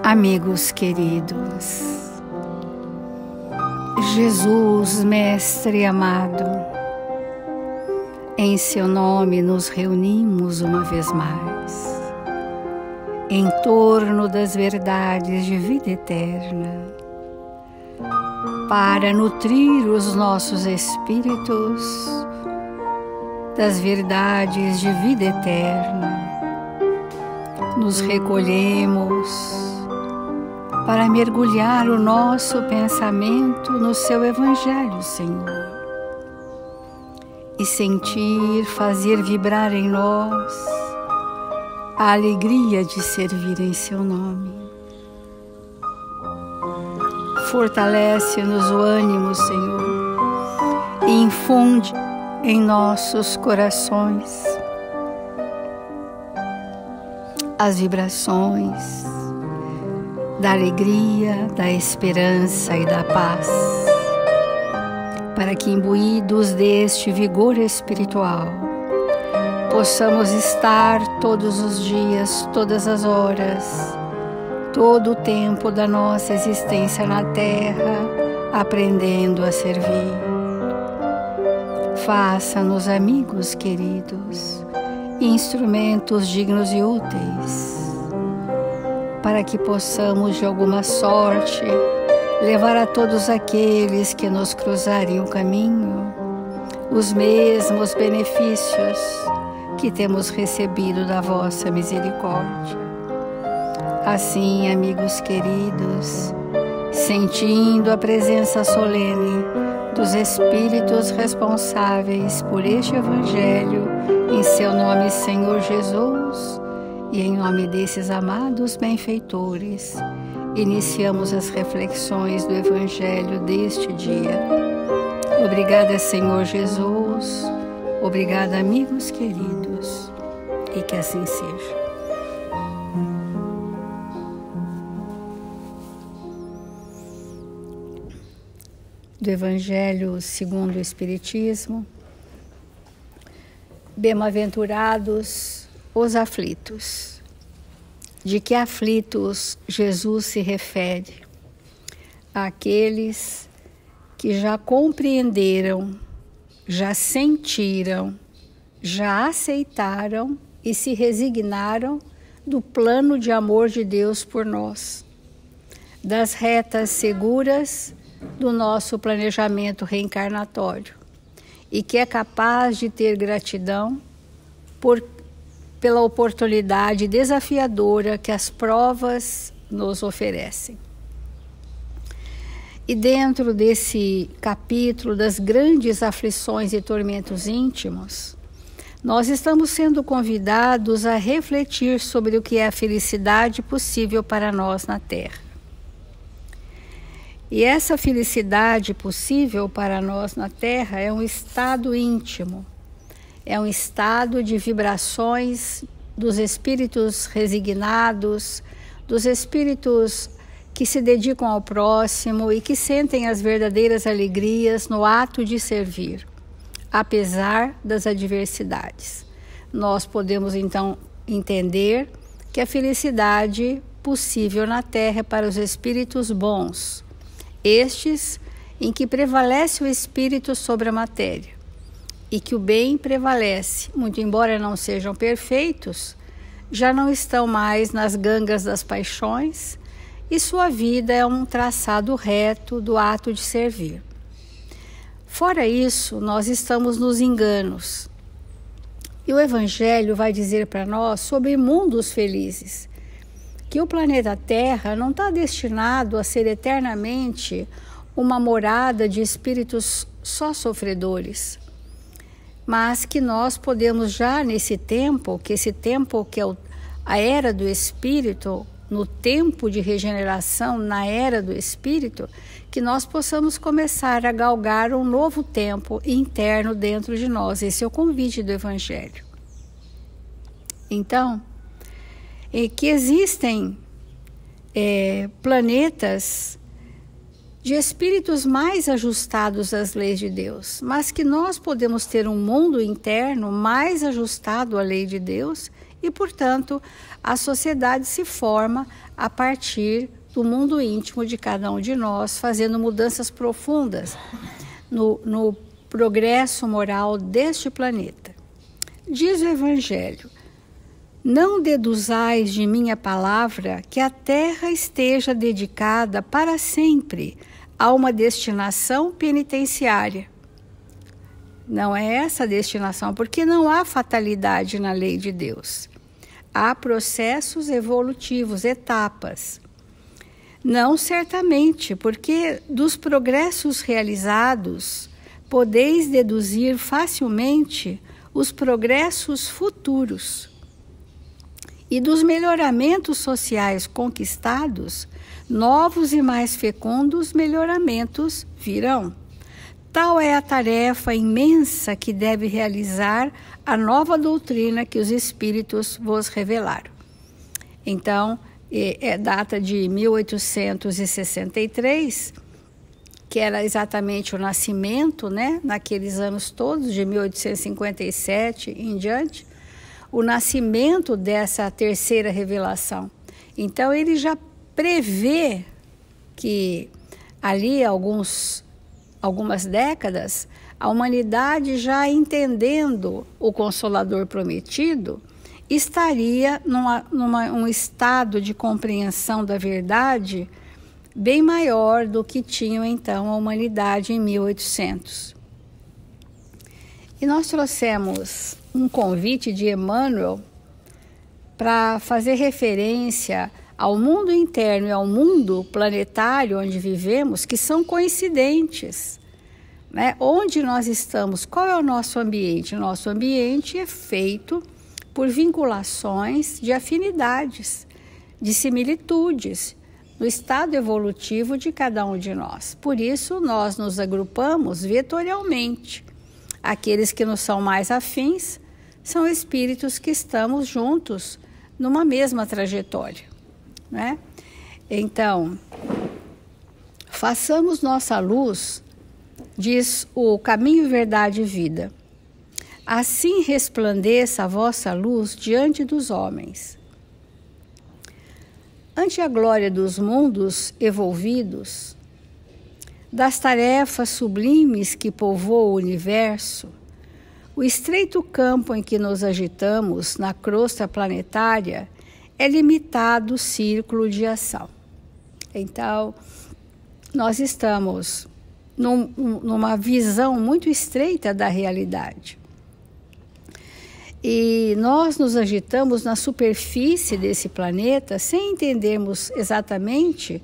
Amigos queridos, Jesus, Mestre amado, em seu nome nos reunimos uma vez mais, em torno das verdades de vida eterna, para nutrir os nossos espíritos das verdades de vida eterna. Nos recolhemos para mergulhar o nosso pensamento no seu Evangelho, Senhor, e sentir, fazer vibrar em nós a alegria de servir em seu nome. Fortalece-nos o ânimo, Senhor, e infunde em nossos corações as vibrações da alegria, da esperança e da paz, para que, imbuídos deste vigor espiritual, possamos estar todos os dias, todas as horas, todo o tempo da nossa existência na Terra, aprendendo a servir. Faça-nos, amigos queridos, instrumentos dignos e úteis, para que possamos, de alguma sorte, levar a todos aqueles que nos cruzarem o caminho os mesmos benefícios que temos recebido da vossa misericórdia. Assim, amigos queridos, sentindo a presença solene dos Espíritos responsáveis por este Evangelho, em seu nome, Senhor Jesus, e em nome desses amados benfeitores, iniciamos as reflexões do Evangelho deste dia. Obrigada, Senhor Jesus. Obrigada, amigos queridos. E que assim seja. Do Evangelho segundo o Espiritismo. Bem-aventurados os aflitos. De que aflitos Jesus se refere? Àqueles que já compreenderam, já sentiram, já aceitaram e se resignaram do plano de amor de Deus por nós, das retas seguras do nosso planejamento reencarnatório, e que é capaz de ter gratidão pela oportunidade desafiadora que as provas nos oferecem. E dentro desse capítulo das grandes aflições e tormentos íntimos, nós estamos sendo convidados a refletir sobre o que é a felicidade possível para nós na Terra. E essa felicidade possível para nós na Terra é um estado íntimo, é um estado de vibrações dos espíritos resignados, dos espíritos que se dedicam ao próximo e que sentem as verdadeiras alegrias no ato de servir, apesar das adversidades. Nós podemos então entender que a felicidade possível na Terra é para os espíritos bons, estes em que prevalece o espírito sobre a matéria, e que o bem prevalece, muito embora não sejam perfeitos, já não estão mais nas gangas das paixões, e sua vida é um traçado reto do ato de servir. Fora isso, nós estamos nos enganos. E o Evangelho vai dizer para nós sobre mundos felizes, que o planeta Terra não está destinado a ser eternamente uma morada de espíritos só sofredores, mas que nós podemos já nesse tempo, que esse tempo que é a era do Espírito, no tempo de regeneração, na era do Espírito, que nós possamos começar a galgar um novo tempo interno dentro de nós. Esse é o convite do Evangelho. Então, que existem planetas de espíritos mais ajustados às leis de Deus, mas que nós podemos ter um mundo interno mais ajustado à lei de Deus e, portanto, a sociedade se forma a partir do mundo íntimo de cada um de nós, fazendo mudanças profundas no progresso moral deste planeta. Diz o Evangelho: não deduzais de minha palavra que a terra esteja dedicada para sempre a uma destinação penitenciária. Não é essa a destinação, porque não há fatalidade na lei de Deus. Há processos evolutivos, etapas. Não, certamente, porque dos progressos realizados podeis deduzir facilmente os progressos futuros. E dos melhoramentos sociais conquistados, novos e mais fecundos melhoramentos virão. Tal é a tarefa imensa que deve realizar a nova doutrina que os Espíritos vos revelaram. Então, data de 1863, que era exatamente o nascimento, né, naqueles anos todos, de 1857 em diante, o nascimento dessa terceira revelação. Então, ele já prevê que ali, algumas décadas, a humanidade, já entendendo o Consolador prometido, estaria num estado de compreensão da verdade bem maior do que tinha então a humanidade em 1800. E nós trouxemos um convite de Emmanuel para fazer referência ao mundo interno e ao mundo planetário onde vivemos, que são coincidentes, né? Onde nós estamos, qual é o nosso ambiente? Nosso ambiente é feito por vinculações de afinidades, de similitudes, no estado evolutivo de cada um de nós. Por isso, nós nos agrupamos vetorialmente. Aqueles que nos são mais afins são espíritos que estamos juntos numa mesma trajetória, né? Então, façamos nossa luz, diz o Caminho, Verdade e Vida. Assim resplandeça a vossa luz diante dos homens. Ante a glória dos mundos evolvidos, das tarefas sublimes que povoam o universo, o estreito campo em que nos agitamos na crosta planetária é limitado círculo de ação. Então, nós estamos numa visão muito estreita da realidade. E nós nos agitamos na superfície desse planeta sem entendermos exatamente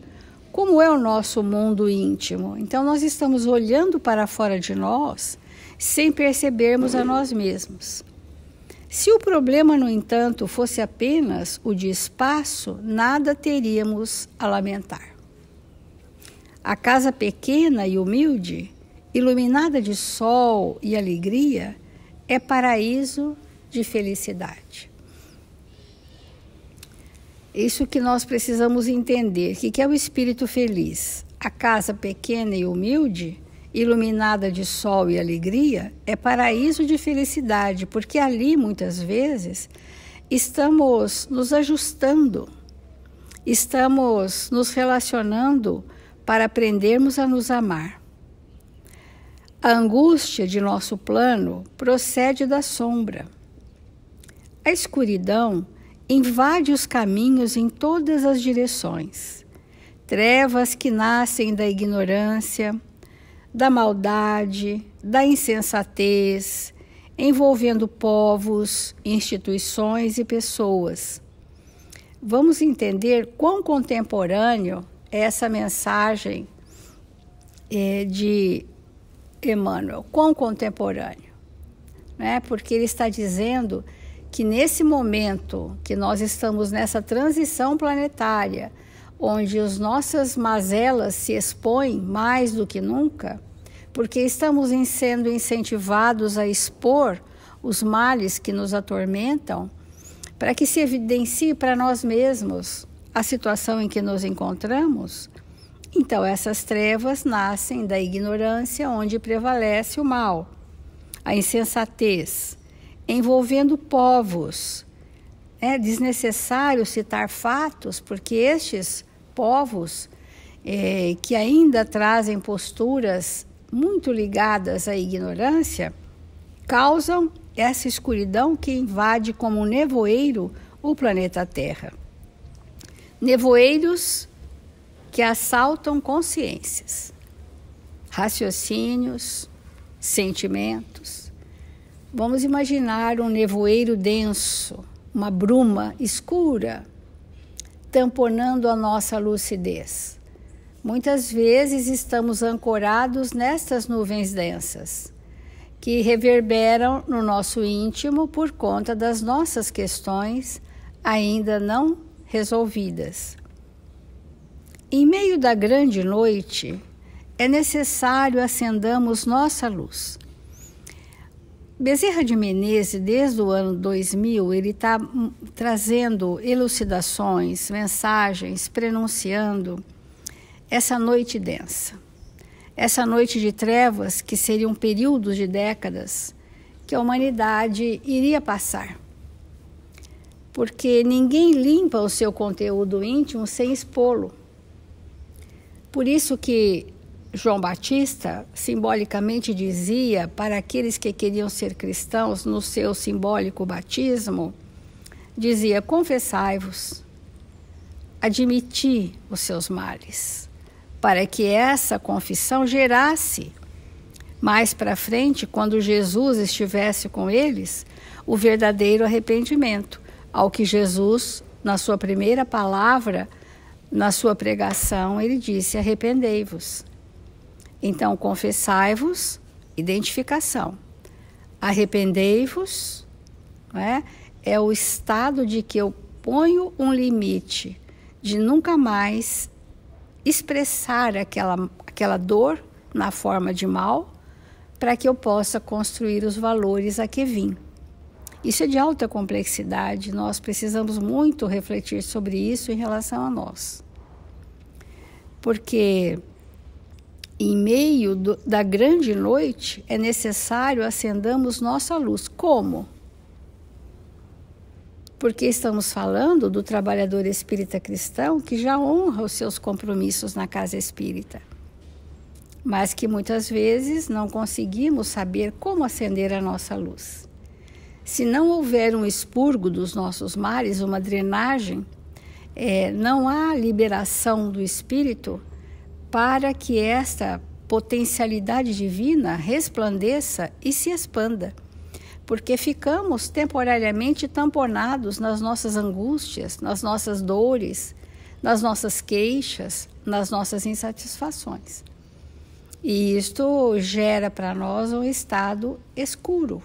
como é o nosso mundo íntimo. Então, nós estamos olhando para fora de nós sem percebermos a nós mesmos. Se o problema, no entanto, fosse apenas o de espaço, nada teríamos a lamentar. A casa pequena e humilde, iluminada de sol e alegria, é paraíso de felicidade. Isso que nós precisamos entender. O que é o espírito feliz? A casa pequena e humilde, iluminada de sol e alegria, é paraíso de felicidade, porque ali, muitas vezes, estamos nos ajustando, estamos nos relacionando para aprendermos a nos amar. A angústia de nosso plano procede da sombra. A escuridão invade os caminhos em todas as direções. Trevas que nascem da ignorância, da maldade, da insensatez, envolvendo povos, instituições e pessoas. Vamos entender quão contemporâneo é essa mensagem de Emmanuel, quão contemporâneo, né? Porque ele está dizendo que nesse momento que nós estamos nessa transição planetária, onde as nossas mazelas se expõem mais do que nunca, porque estamos sendo incentivados a expor os males que nos atormentam, para que se evidencie para nós mesmos a situação em que nos encontramos. Então, essas trevas nascem da ignorância, onde prevalece o mal, a insensatez, envolvendo povos, É desnecessário citar fatos, porque estes povos que ainda trazem posturas muito ligadas à ignorância, causam essa escuridão que invade como um nevoeiro o planeta Terra. Nevoeiros que assaltam consciências, raciocínios, sentimentos. Vamos imaginar um nevoeiro denso, uma bruma escura, tamponando a nossa lucidez. Muitas vezes estamos ancorados nestas nuvens densas, que reverberam no nosso íntimo por conta das nossas questões ainda não resolvidas. Em meio da grande noite, é necessário acendamos nossa luz. Bezerra de Menezes, desde o ano 2000, ele está trazendo elucidações, mensagens, prenunciando essa noite densa. Essa noite de trevas, que seriam períodos de décadas, que a humanidade iria passar. Porque ninguém limpa o seu conteúdo íntimo sem expô-lo. Por isso que João Batista simbolicamente dizia para aqueles que queriam ser cristãos no seu simbólico batismo, dizia: confessai-vos, admiti os seus males, para que essa confissão gerasse mais para frente, quando Jesus estivesse com eles, o verdadeiro arrependimento, ao que Jesus, na sua primeira palavra, na sua pregação, ele disse: arrependei-vos. Então, confessai-vos, identificação. Arrependei-vos, é o estado de que eu ponho um limite, de nunca mais expressar aquela dor na forma de mal, para que eu possa construir os valores a que vim. Isso é de alta complexidade, nós precisamos muito refletir sobre isso em relação a nós. Porque em meio da grande noite é necessário acendamos nossa luz. Como? Porque estamos falando do trabalhador espírita cristão que já honra os seus compromissos na casa espírita, mas que muitas vezes não conseguimos saber como acender a nossa luz. Se não houver um expurgo dos nossos mares, uma drenagem, não há liberação do espírito para que esta potencialidade divina resplandeça e se expanda. Porque ficamos temporariamente tamponados nas nossas angústias, nas nossas dores, nas nossas queixas, nas nossas insatisfações. E isto gera para nós um estado escuro,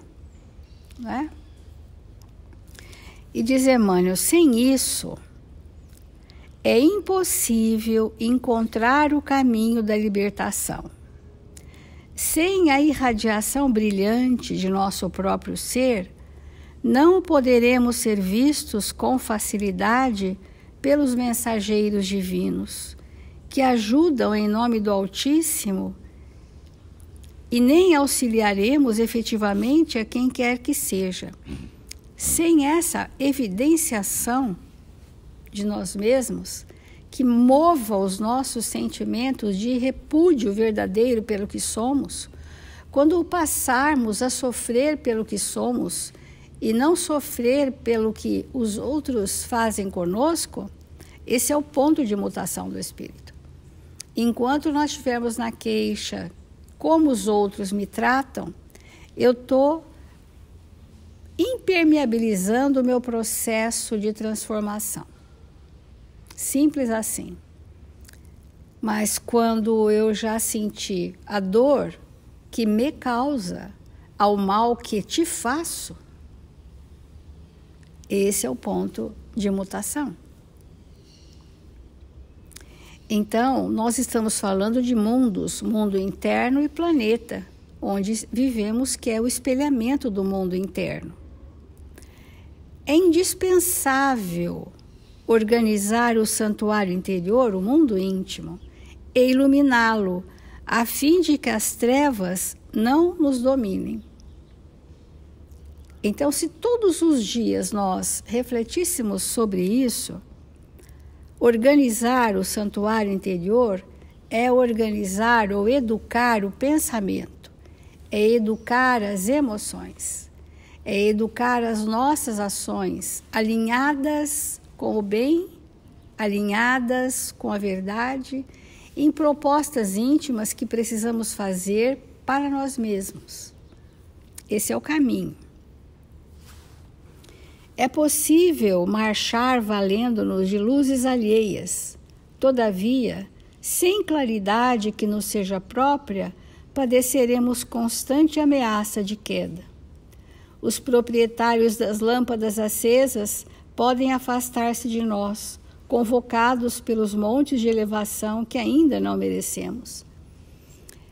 né? E diz Emmanuel, sem isso, é impossível encontrar o caminho da libertação. Sem a irradiação brilhante de nosso próprio ser, não poderemos ser vistos com facilidade pelos mensageiros divinos, que ajudam em nome do Altíssimo, e nem auxiliaremos efetivamente a quem quer que seja. Sem essa evidenciação de nós mesmos, que mova os nossos sentimentos de repúdio verdadeiro pelo que somos, quando passarmos a sofrer pelo que somos e não sofrer pelo que os outros fazem conosco, esse é o ponto de mutação do espírito. Enquanto nós estivermos na queixa, como os outros me tratam, eu estou impermeabilizando o meu processo de transformação. Simples assim. Mas quando eu já senti a dor que me causa ao mal que te faço, esse é o ponto de mutação. Então, nós estamos falando de mundos, mundo interno e planeta, onde vivemos, que é o espelhamento do mundo interno. É indispensável organizar o santuário interior, o mundo íntimo, e iluminá-lo, a fim de que as trevas não nos dominem. Então, se todos os dias nós refletíssemos sobre isso, organizar o santuário interior é organizar ou educar o pensamento, é educar as emoções, é educar as nossas ações alinhadas com o bem, alinhadas com a verdade, em propostas íntimas que precisamos fazer para nós mesmos. Esse é o caminho. É possível marchar valendo-nos de luzes alheias, todavia, sem claridade que nos seja própria, padeceremos constante ameaça de queda. Os proprietários das lâmpadas acesas podem afastar-se de nós, convocados pelos montes de elevação que ainda não merecemos.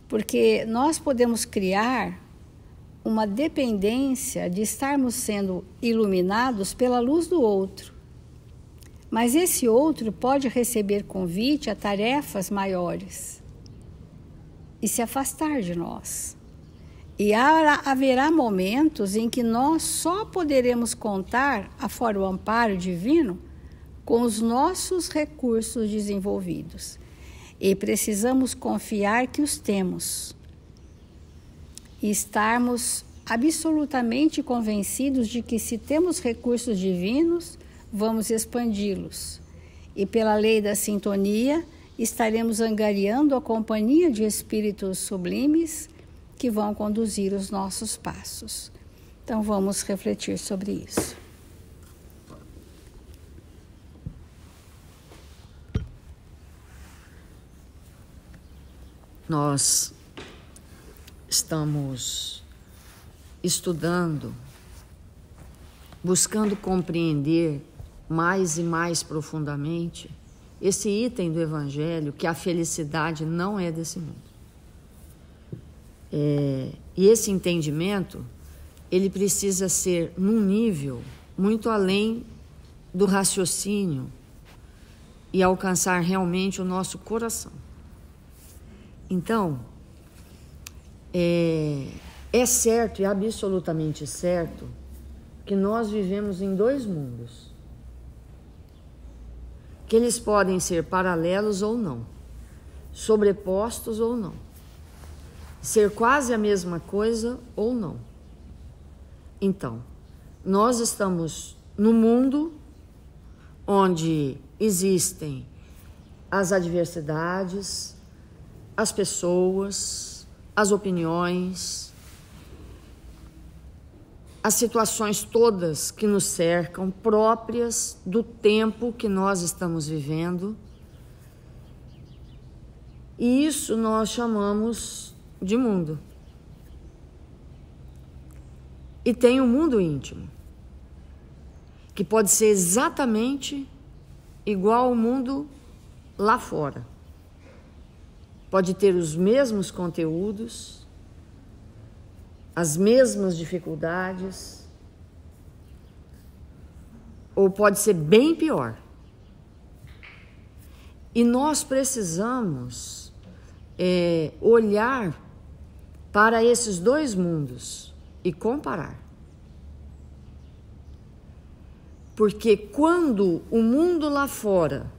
Porque nós podemos criar uma dependência de estarmos sendo iluminados pela luz do outro. Mas esse outro pode receber convite a tarefas maiores e se afastar de nós. E haverá momentos em que nós só poderemos contar, afora o amparo divino, com os nossos recursos desenvolvidos. E precisamos confiar que os temos. E estarmos absolutamente convencidos de que, se temos recursos divinos, vamos expandi-los. E pela lei da sintonia, estaremos angariando a companhia de espíritos sublimes que vão conduzir os nossos passos. Então, vamos refletir sobre isso. Nós estamos estudando, buscando compreender mais e mais profundamente esse item do Evangelho, que a felicidade não é desse mundo. E esse entendimento, ele precisa ser num nível muito além do raciocínio e alcançar realmente o nosso coração. Então, é certo e absolutamente certo que nós vivemos em dois mundos, que eles podem ser paralelos ou não, sobrepostos ou não, ser quase a mesma coisa ou não. Então, nós estamos no mundo onde existem as adversidades, as pessoas, as opiniões, as situações todas que nos cercam, próprias do tempo que nós estamos vivendo. E isso nós chamamos de mundo. E tem o mundo íntimo, que pode ser exatamente igual ao mundo lá fora. Pode ter os mesmos conteúdos, as mesmas dificuldades, ou pode ser bem pior. E nós precisamos olhar para esses dois mundos e comparar. Porque quando o mundo lá fora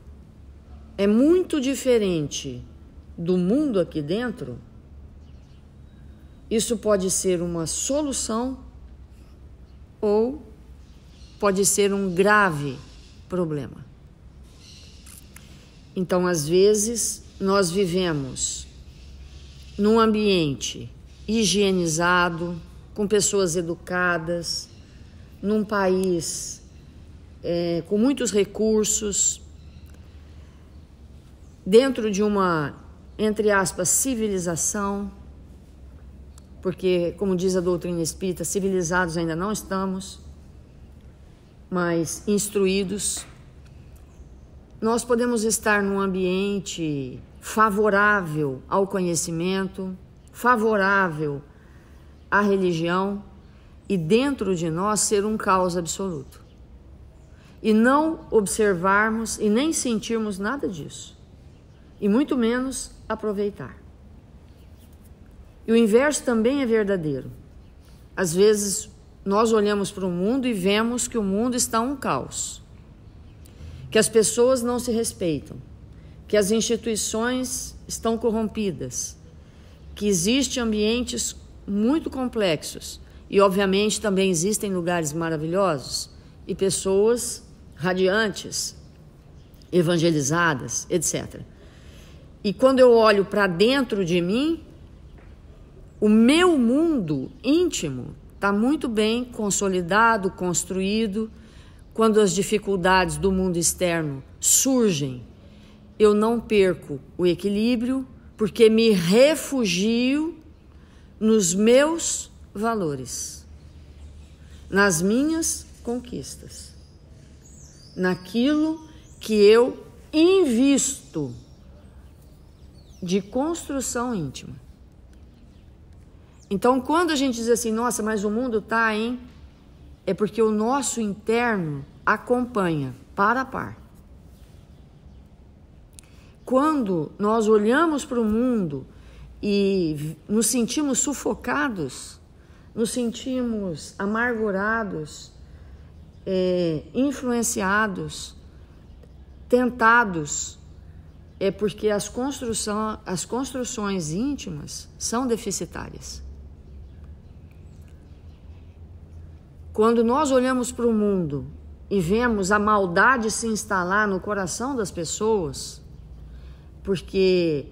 é muito diferente do mundo aqui dentro, isso pode ser uma solução ou pode ser um grave problema. Então, às vezes, nós vivemos num ambiente higienizado, com pessoas educadas, num país com muitos recursos, dentro de uma, entre aspas, civilização, porque, como diz a doutrina espírita, civilizados ainda não estamos, mas instruídos. Nós podemos estar num ambiente favorável ao conhecimento, favorável à religião, e dentro de nós ser um caos absoluto. E não observarmos e nem sentirmos nada disso, e muito menos aproveitar. E o inverso também é verdadeiro. Às vezes nós olhamos para o mundo e vemos que o mundo está um caos, que as pessoas não se respeitam, que as instituições estão corrompidas, que existem ambientes muito complexos e, obviamente, também existem lugares maravilhosos e pessoas radiantes, evangelizadas, etc. E quando eu olho para dentro de mim, o meu mundo íntimo está muito bem consolidado, construído. Quando as dificuldades do mundo externo surgem, eu não perco o equilíbrio, porque me refugio nos meus valores, nas minhas conquistas, naquilo que eu invisto de construção íntima. Então, quando a gente diz assim, nossa, mas o mundo está, hein? É porque o nosso interno acompanha, par a par. Quando nós olhamos para o mundo e nos sentimos sufocados, nos sentimos amargurados, influenciados, tentados, é porque as construções íntimas são deficitárias. Quando nós olhamos para o mundo e vemos a maldade se instalar no coração das pessoas, porque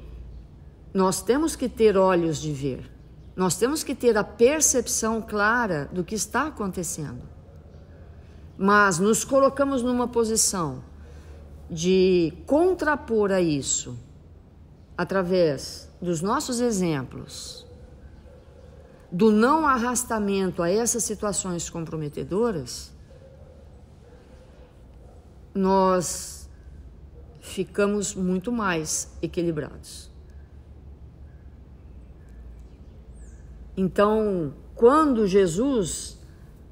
nós temos que ter olhos de ver, nós temos que ter a percepção clara do que está acontecendo, mas nos colocamos numa posição de contrapor a isso através dos nossos exemplos, do não arrastamento a essas situações comprometedoras, nós ficamos muito mais equilibrados. Então, quando Jesus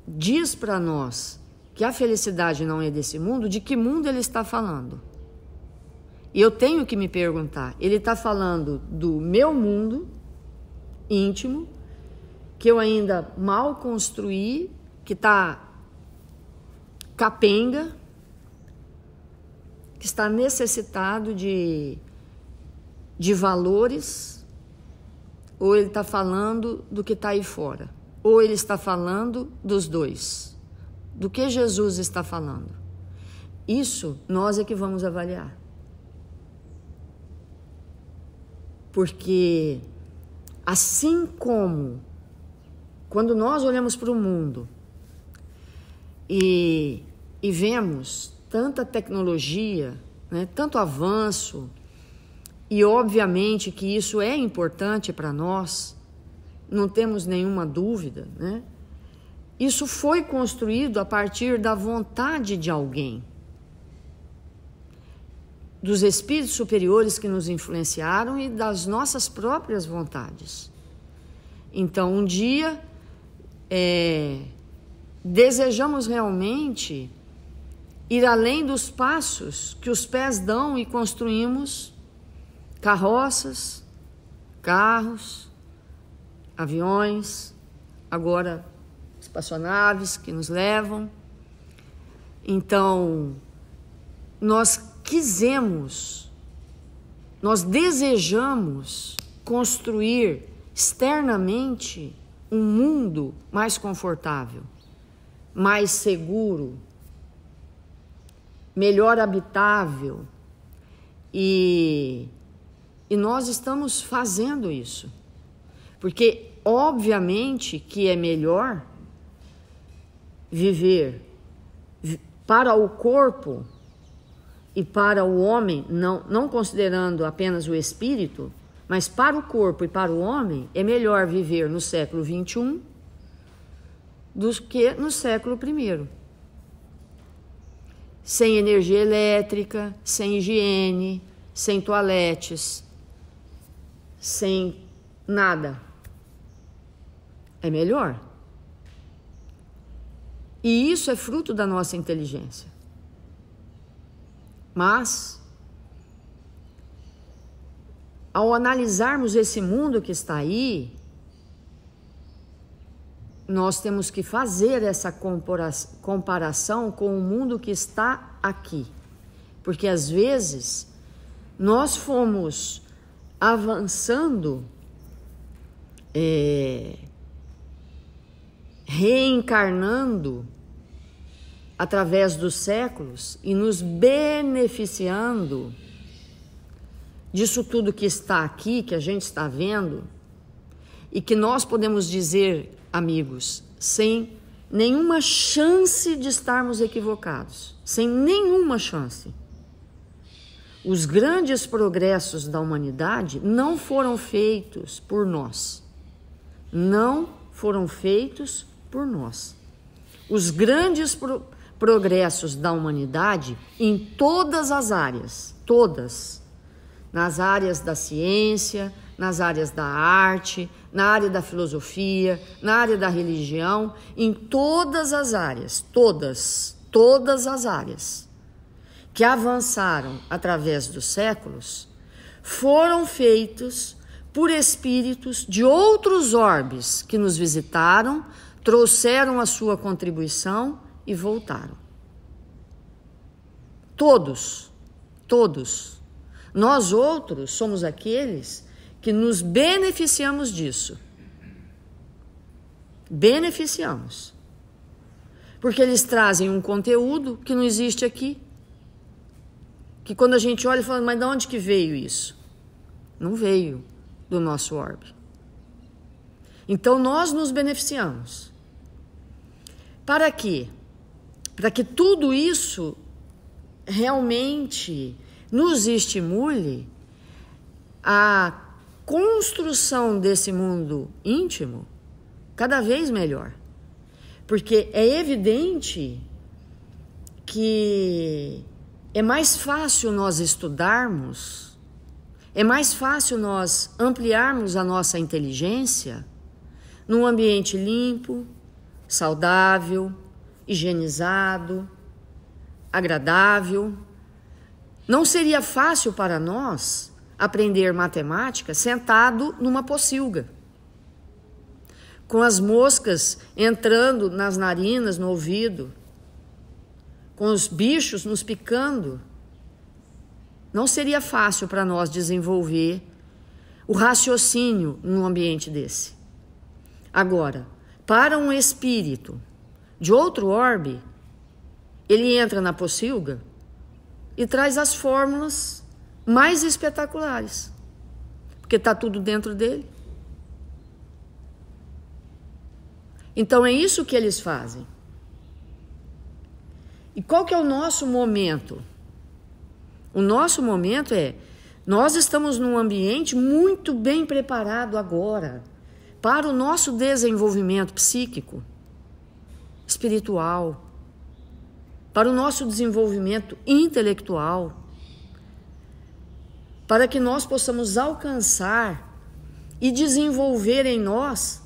diz para nós que a felicidade não é desse mundo, de que mundo ele está falando? E eu tenho que me perguntar, ele está falando do meu mundo íntimo, que eu ainda mal construí, que está capenga, que está necessitado de valores, ou ele está falando do que está aí fora, ou ele está falando dos dois. Do que Jesus está falando? Isso nós é que vamos avaliar. Porque assim como quando nós olhamos para o mundo e vemos tanta tecnologia, né, tanto avanço, e obviamente que isso é importante para nós, não temos nenhuma dúvida, né? Isso foi construído a partir da vontade de alguém, dos espíritos superiores que nos influenciaram e das nossas próprias vontades. Então, um dia, desejamos realmente ir além dos passos que os pés dão e construímos carroças, carros, aviões, agora espaçonaves que nos levam. Então, nós desejamos construir externamente um mundo mais confortável, mais seguro, melhor habitável, e nós estamos fazendo isso, porque obviamente que é melhor viver para o corpo e para o homem, não considerando apenas o espírito, mas para o corpo e para o homem, é melhor viver no século XXI do que no século I. Sem energia elétrica, sem higiene, sem toaletes, sem nada. É melhor. E isso é fruto da nossa inteligência. Mas, ao analisarmos esse mundo que está aí, nós temos que fazer essa comparação com o mundo que está aqui. Porque às vezes nós fomos avançando, reencarnando através dos séculos e nos beneficiando disso tudo que está aqui, que a gente está vendo, e que nós podemos dizer, amigos, sem nenhuma chance de estarmos equivocados, sem nenhuma chance. Os grandes progressos da humanidade não foram feitos por nós. Não foram feitos por nós. Os grandes progressos da humanidade em todas as áreas, todas, nas áreas da ciência, nas áreas da arte, na área da filosofia, na área da religião, em todas as áreas, todas as áreas que avançaram através dos séculos, foram feitos por espíritos de outros orbes que nos visitaram, trouxeram a sua contribuição e voltaram. Todos. Nós outros somos aqueles que nos beneficiamos disso. Beneficiamos. Porque eles trazem um conteúdo que não existe aqui. Que quando a gente olha e fala, mas de onde que veio isso? Não veio do nosso orbe. Então nós nos beneficiamos. Para quê? Para que tudo isso realmente nos estimule a construção desse mundo íntimo cada vez melhor. Porque é evidente que é mais fácil nós estudarmos, é mais fácil nós ampliarmos a nossa inteligência num ambiente limpo, saudável, higienizado, agradável. Não seria fácil para nós aprender matemática sentado numa pocilga, com as moscas entrando nas narinas, no ouvido, com os bichos nos picando. Não seria fácil para nós desenvolver o raciocínio num ambiente desse. Agora, para um espírito de outro orbe, ele entra na pocilga e traz as fórmulas mais espetaculares, porque está tudo dentro dele. Então é isso que eles fazem. E qual que é o nosso momento? O nosso momento nós estamos num ambiente muito bem preparado agora para o nosso desenvolvimento psíquico, espiritual, para o nosso desenvolvimento intelectual, para que nós possamos alcançar e desenvolver em nós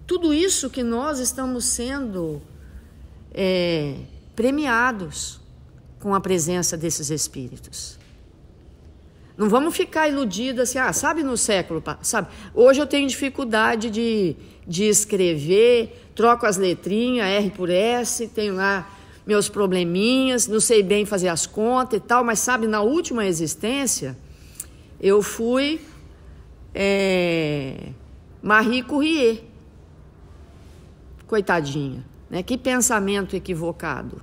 tudo isso que nós estamos sendo premiados com a presença desses espíritos. Não vamos ficar iludidos assim, sabe no século, sabe? Hoje eu tenho dificuldade de escrever, troco as letrinhas, R por S, tenho lá meus probleminhas, não sei bem fazer as contas e tal, mas sabe, na última existência, eu fui Marie Curie. Coitadinha, né? Que pensamento equivocado.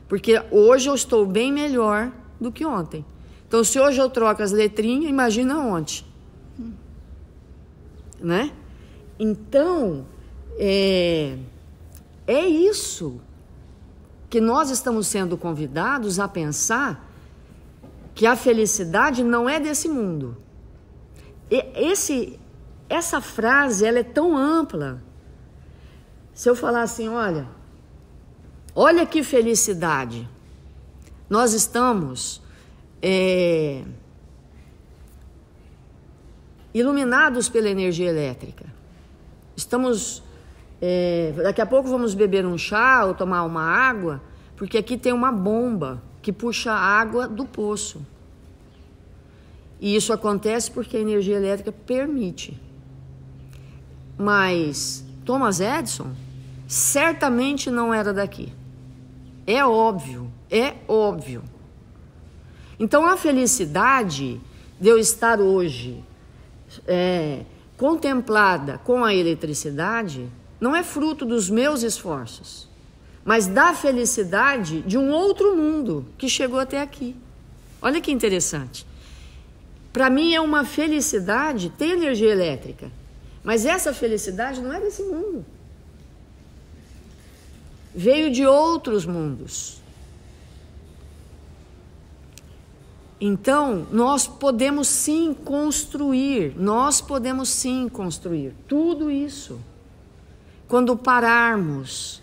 Porque hoje eu estou bem melhor do que ontem. Então, se hoje eu troco as letrinhas, imagina ontem. Né? Então, é isso que nós estamos sendo convidados a pensar, que a felicidade não é desse mundo. Essa frase, ela é tão ampla. Se eu falar assim, olha que felicidade, nós estamos iluminados pela energia elétrica, estamos, daqui a pouco vamos beber um chá ou tomar uma água, porque aqui tem uma bomba que puxa a água do poço, e isso acontece porque a energia elétrica permite, mas Thomas Edison certamente não era daqui. É óbvio, é óbvio. Então a felicidade de eu estar hoje contemplada com a eletricidade não é fruto dos meus esforços, mas da felicidade de um outro mundo que chegou até aqui. Olha que interessante. Para mim é uma felicidade ter energia elétrica, mas essa felicidade não é desse mundo. Veio de outros mundos. Então, nós podemos sim construir tudo isso. Quando pararmos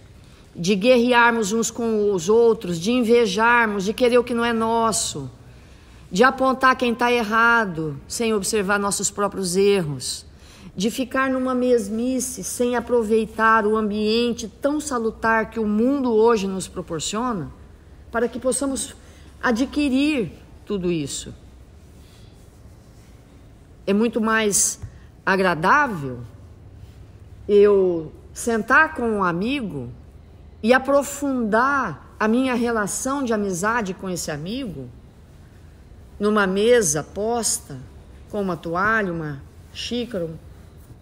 de guerrearmos uns com os outros, de invejarmos, de querer o que não é nosso, de apontar quem está errado, sem observar nossos próprios erros, de ficar numa mesmice, sem aproveitar o ambiente tão salutar que o mundo hoje nos proporciona, para que possamos adquirir tudo isso. É muito mais agradável eu sentar com um amigo e aprofundar a minha relação de amizade com esse amigo numa mesa posta com uma toalha, uma xícara,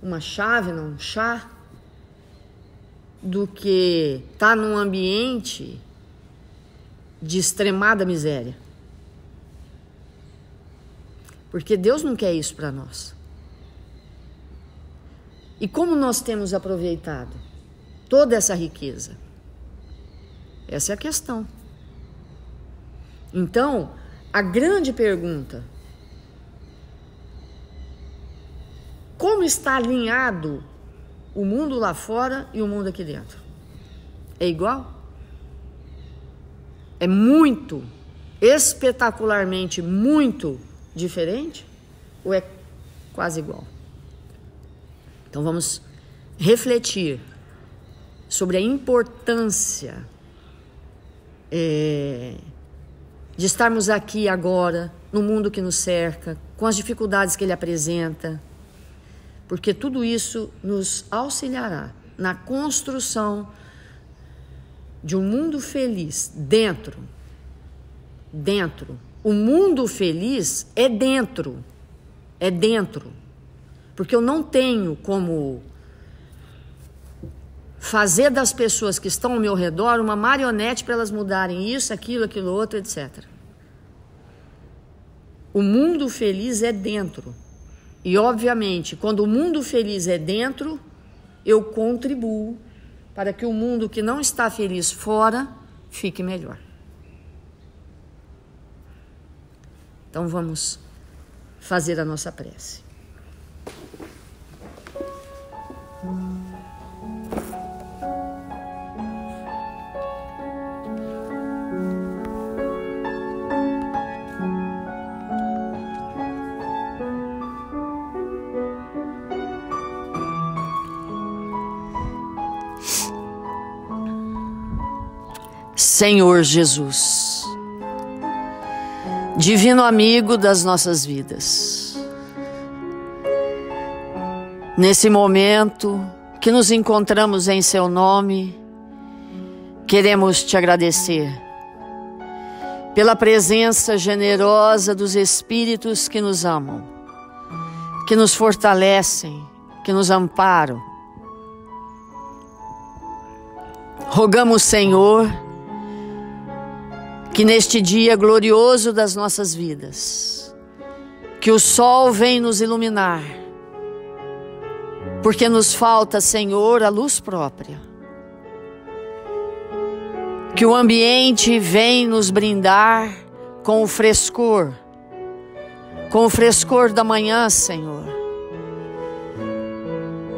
uma chávena, um chá, do que estar num ambiente de extremada miséria. Porque Deus não quer isso para nós. E como nós temos aproveitado toda essa riqueza? Essa é a questão. Então, a grande pergunta: como está alinhado o mundo lá fora e o mundo aqui dentro? É igual? É muito, espetacularmente muito diferente? Ou é quase igual? Então vamos refletir sobre a importância de estarmos aqui agora, no mundo que nos cerca, com as dificuldades que ele apresenta, porque tudo isso nos auxiliará na construção de um mundo feliz dentro. O mundo feliz é dentro, porque eu não tenho como fazer das pessoas que estão ao meu redor uma marionete para elas mudarem isso, aquilo, outro, etc. O mundo feliz é dentro. E, obviamente, quando o mundo feliz é dentro, eu contribuo para que o mundo que não está feliz fora fique melhor. Então, vamos fazer a nossa prece. Senhor Jesus, divino amigo das nossas vidas, nesse momento que nos encontramos em Seu nome, queremos Te agradecer pela presença generosa dos Espíritos que nos amam, que nos fortalecem, que nos amparam. Rogamos, Senhor, que neste dia glorioso das nossas vidas, que o sol venha nos iluminar, porque nos falta, Senhor, a luz própria. Que o ambiente venha nos brindar com o frescor da manhã, Senhor.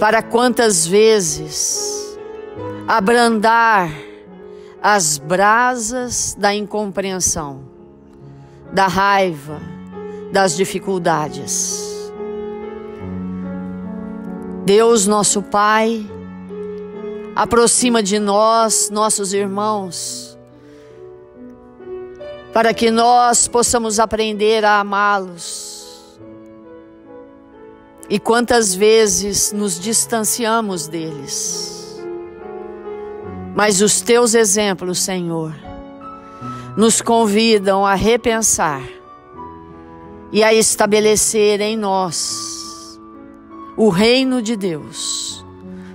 Para quantas vezes abrandar as brasas da incompreensão, da raiva, das dificuldades. Deus, nosso Pai, aproxima de nós, nossos irmãos, para que nós possamos aprender a amá-los, E quantas vezes nos distanciamos deles. Mas os teus exemplos, Senhor, nos convidam a repensar e a estabelecer em nós o reino de Deus,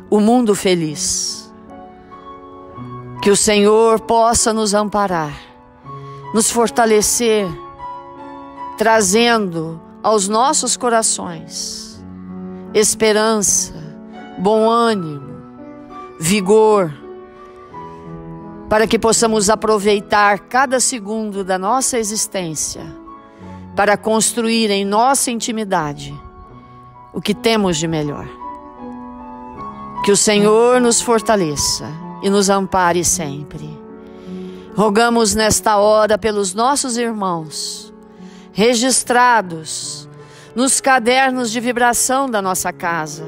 o mundo feliz. Que o Senhor possa nos amparar, nos fortalecer, trazendo aos nossos corações esperança, bom ânimo, vigor, para que possamos aproveitar cada segundo da nossa existência para construir em nossa intimidade o que temos de melhor. Que o Senhor nos fortaleça e nos ampare sempre. Rogamos nesta hora pelos nossos irmãos, registrados nos cadernos de vibração da nossa casa,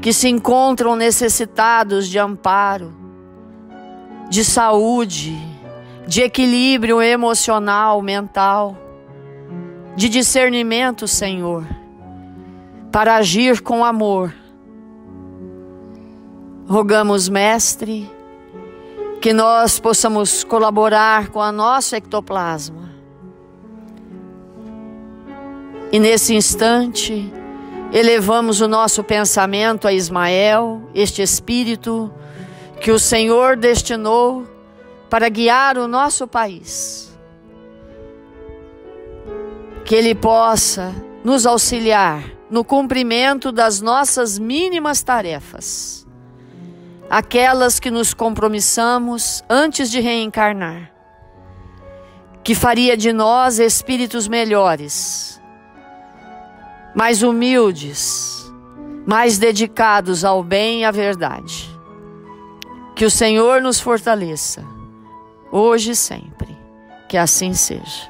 que se encontram necessitados de amparo, de saúde, de equilíbrio emocional, mental, de discernimento, Senhor, para agir com amor. Rogamos, Mestre, que nós possamos colaborar com a nossa ectoplasma. E nesse instante, elevamos o nosso pensamento a Ismael, este espírito que o Senhor destinou para guiar o nosso país. Que ele possa nos auxiliar no cumprimento das nossas mínimas tarefas, aquelas que nos compromissamos antes de reencarnar, que faria de nós espíritos melhores, mais humildes, mais dedicados ao bem e à verdade. Que o Senhor nos fortaleça, hoje e sempre. Que assim seja.